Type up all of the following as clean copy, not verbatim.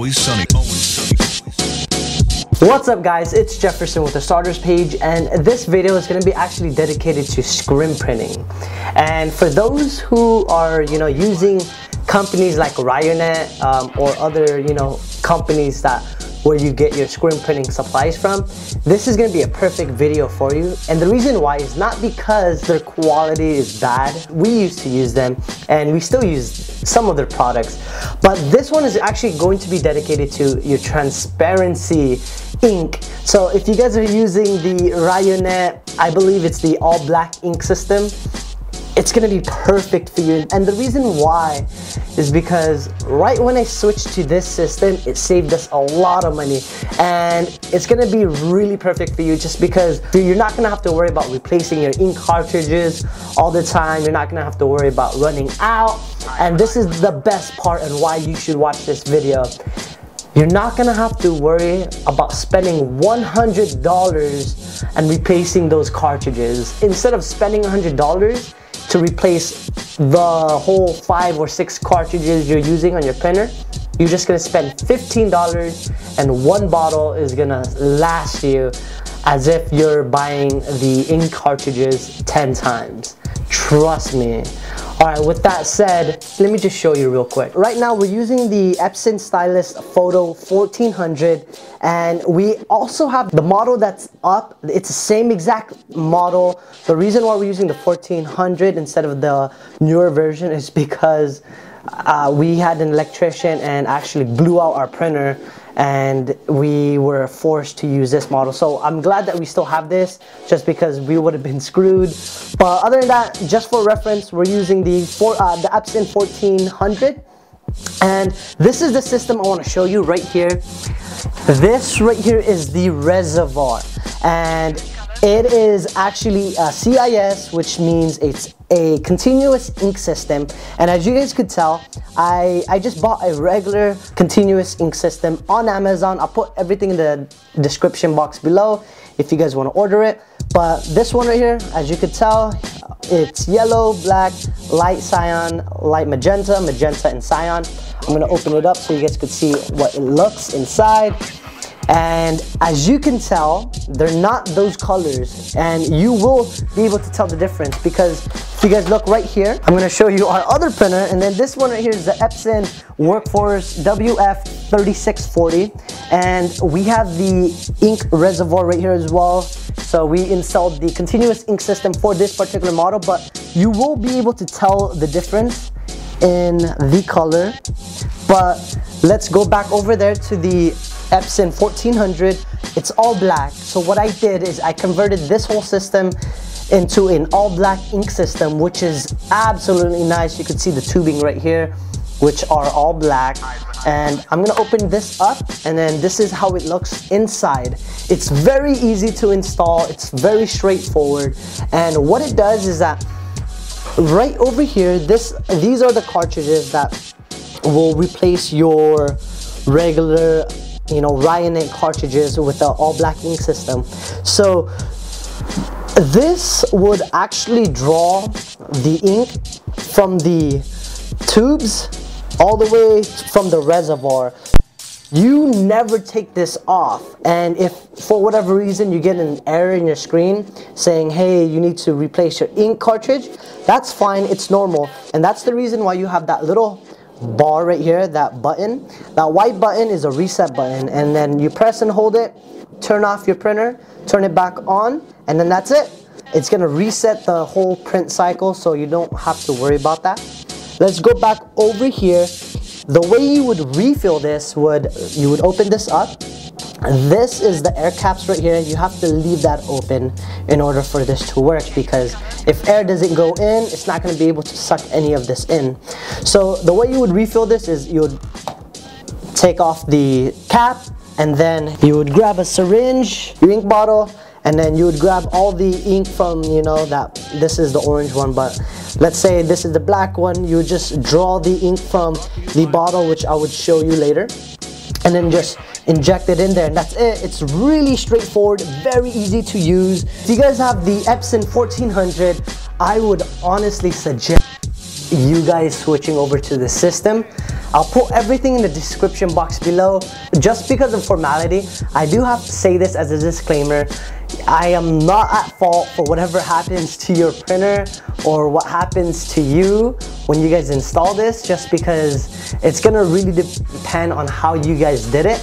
Always Sunny. Always Sunny. What's up guys, it's Jefferson with the starters page, and this video is going to be actually dedicated to screen printing. And for those who are using companies like Ryonet or other companies that where you get your screen printing supplies from, this is going to be a perfect video for you. And the reason why is not because their quality is bad. We used to use them and we still use some of their products, but this one is actually going to be dedicated to your transparency ink. So if you guys are using the Ryonet, I believe it's the all black ink system, it's gonna be perfect for you. And the reason why is because right when I switched to this system, it saved us a lot of money, and it's gonna be really perfect for you just because you're not gonna have to worry about replacing your ink cartridges all the time. You're not gonna have to worry about running out. And this is the best part and why you should watch this video. You're not gonna have to worry about spending $100 and replacing those cartridges. Instead of spending $100 to replace the whole 5 or 6 cartridges you're using on your printer, you're just gonna spend $15 and one bottle is gonna last you as if you're buying the ink cartridges 10 times. Trust me. Alright, with that said, let me just show you real quick. Right now we're using the Epson Stylus Photo 1400, and we also have the model that's up. It's the same exact model. The reason why we're using the 1400 instead of the newer version is because we had an electrician and actually blew out our printer, and we were forced to use this model. So I'm glad that we still have this, just because we would have been screwed. But other than that, just for reference, we're using the Epson 1400, and this is the system I want to show you right here. This right here is the reservoir, and it is actually a CIS, which means it's a continuous ink system. And as you guys could tell, I just bought a regular continuous ink system on Amazon. I'll put everything in the description box below if you guys want to order it. But this one right here, as you could tell, it's yellow, black, light cyan, light magenta, magenta and cyan. I'm going to open it up so you guys could see what it looks inside. And as you can tell, they're not those colors, and you will be able to tell the difference because if you guys look right here, I'm going to show you our other printer, and then this one right here is the Epson Workforce WF3640, and we have the ink reservoir right here as well. So we installed the continuous ink system for this particular model, but you will be able to tell the difference in the color. But let's go back over there to the Epson 1400. It's all black. So what I did is I converted this whole system into an all black ink system, which is absolutely nice. You can see the tubing right here, which are all black. And I'm gonna open this up, and then this is how it looks inside. It's very easy to install. It's very straightforward. And what it does is that right over here, these are the cartridges that will replace your regular Ryonet cartridges with the all black ink system. So this would actually draw the ink from the tubes all the way from the reservoir. You never take this off, and if for whatever reason you get an error in your screen saying, hey, you need to replace your ink cartridge, that's fine, it's normal. And that's the reason why you have that little bar right here, that button. That white button is a reset button, and then you press and hold it, turn off your printer, turn it back on, and then that's it. It's gonna reset the whole print cycle, so you don't have to worry about that. Let's go back over here. The way you would refill this you would open this up. This is the air caps right here. You have to leave that open in order for this to work, because if air doesn't go in, it's not going to be able to suck any of this in. So the way you would refill this is you would take off the cap, and then you would grab a syringe, your ink bottle, and then you would grab all the ink from, this is the orange one, but let's say this is the black one. You would just draw the ink from the bottle, which I would show you later, and then just inject it in there, and that's it. It's really straightforward, very easy to use. If you guys have the Epson 1400, I would honestly suggest you guys switching over to the system. I'll put everything in the description box below. Just because of formality, I do have to say this as a disclaimer. I am not at fault for whatever happens to your printer or what happens to you when you guys install this, just because it's gonna really depend on how you guys did it.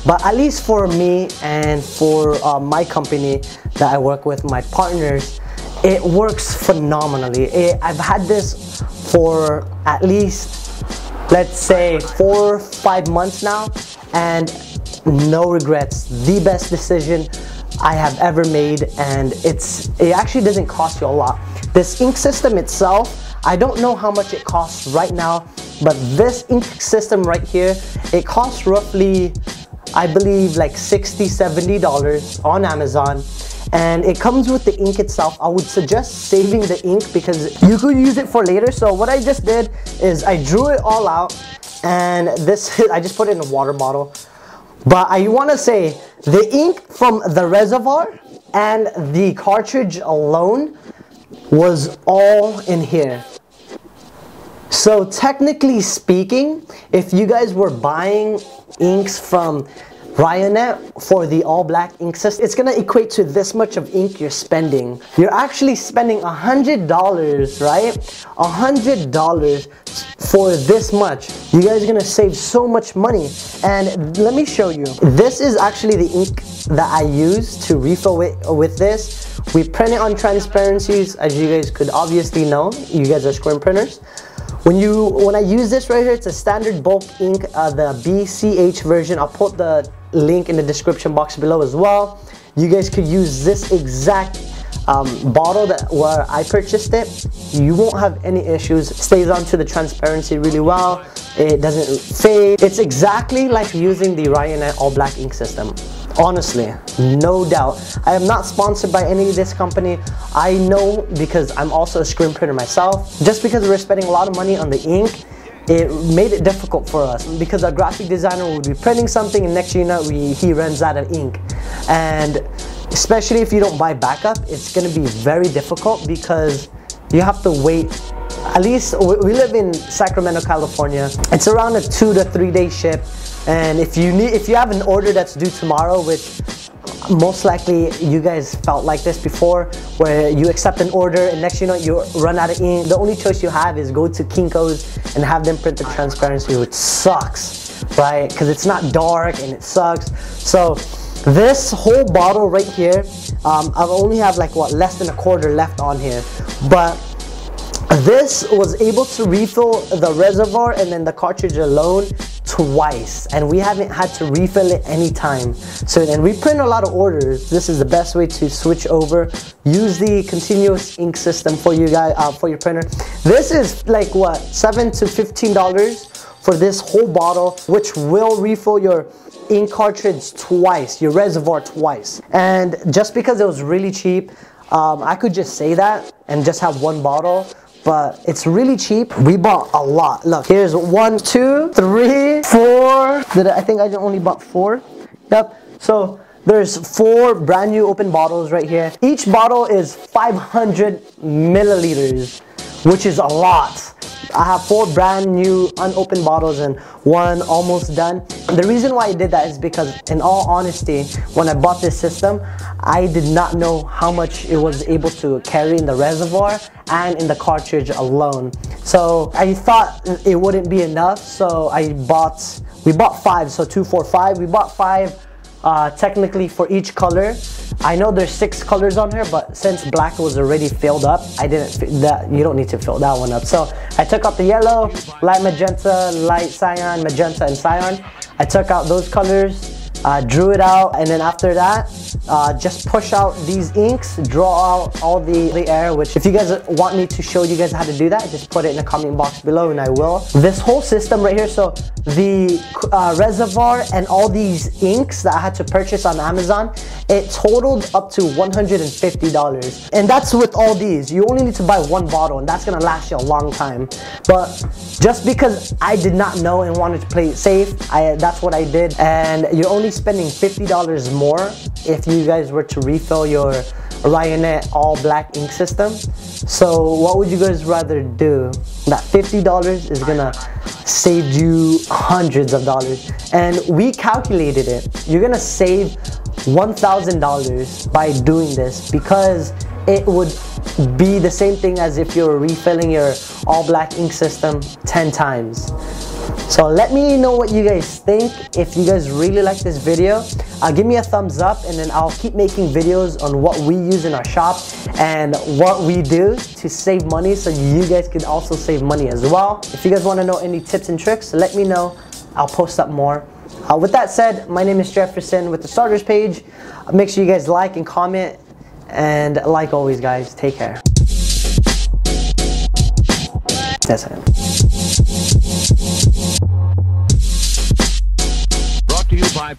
But at least for me and for my company that I work with, my partners, it works phenomenally. I've had this for at least, let's say, 4 or 5 months now, and no regrets. The best decision I have ever made, and it actually doesn't cost you a lot. This ink system itself, I don't know how much it costs right now, but this ink system right here, it costs roughly, I believe, like $60–70 on Amazon, and it comes with the ink itself. I would suggest saving the ink because you could use it for later. So what I just did is I drew it all out, and I just put it in a water bottle. But I want to say the ink from the reservoir and the cartridge alone was all in here. So technically speaking, if you guys were buying inks from Ryonet for the all black ink system, it's gonna equate to this much of ink you're spending. You're actually spending $100, right? $100 for this much. You guys are gonna save so much money. And let me show you. This is actually the ink that I use to refill with this. We print it on transparencies, as you guys could obviously know. You guys are screen printers. When I use this right here, it's a standard bulk ink, the BCH version. I'll put the link in the description box below as well. You guys could use this exact bottle where I purchased it. You won't have any issues. It stays onto the transparency really well. It doesn't fade. It's exactly like using the Ryonet all black ink system. Honestly, no doubt. I am not sponsored by any of this company. I know because I'm also a screen printer myself. Just because we're spending a lot of money on the ink, it made it difficult for us, because a graphic designer would be printing something and next thing you know, he runs out of ink. And especially if you don't buy backup, it's going to be very difficult because you have to wait. At least we live in Sacramento, California. It's around a 2 to 3 day ship. And if you have an order that's due tomorrow, which most likely you guys felt like this before, where you accept an order and next you know you run out of ink, the only choice you have is go to Kinko's and have them print the transparency, which sucks, right? Because it's not dark and it sucks. So this whole bottle right here, I only have like less than a quarter left on here, but this was able to refill the reservoir and then the cartridge alone twice, and we haven't had to refill it anytime. So, and we print a lot of orders. This is the best way to switch over. Use the continuous ink system for you guys, for your printer. This is like what, $7 to $15 for this whole bottle, which will refill your ink cartridge twice, your reservoir twice. And just because it was really cheap, I could just say that and just have one bottle. But it's really cheap. We bought a lot. Look, here's 1, 2, 3, 4. I think I only bought 4. Yep. So there's 4 brand new open bottles right here. Each bottle is 500 milliliters, which is a lot. I have 4 brand new unopened bottles and 1 almost done. The reason why I did that is because, in all honesty, when I bought this system, I did not know how much it was able to carry in the reservoir and in the cartridge alone. So I thought it wouldn't be enough, so we bought 5, so 2, 4, 5. We bought 5 technically for each color. I know there's 6 colors on here, but since black was already filled up, you don't need to fill that one up. So I took out the yellow, light magenta, light cyan, magenta, and cyan. I took out those colors, drew it out, and then after that, just push out these inks, draw out all the air, which if you guys want me to show you guys how to do that, just put it in the comment box below and I will. This whole system right here, so the reservoir and all these inks that I had to purchase on Amazon, it totaled up to $150. And that's with all these. You only need to buy 1 bottle and that's gonna last you a long time. But just because I did not know and wanted to play it safe, that's what I did. And you're only spending $50 more if you guys were to refill your Ryonet all black ink system. So what would you guys rather do? That $50 is gonna save you hundreds of dollars. And we calculated it. You're gonna save $1,000 by doing this, because it would be the same thing as if you were refilling your all black ink system 10 times. So let me know what you guys think. If you guys really like this video, give me a thumbs up, and then I'll keep making videos on what we use in our shop and what we do to save money, so you guys could also save money as well. If you guys want to know any tips and tricks, let me know. I'll post up more. With that said, my name is Jefferson with the starters page. Make sure you guys like and comment, and like always guys, take care. That's it. Brought to you by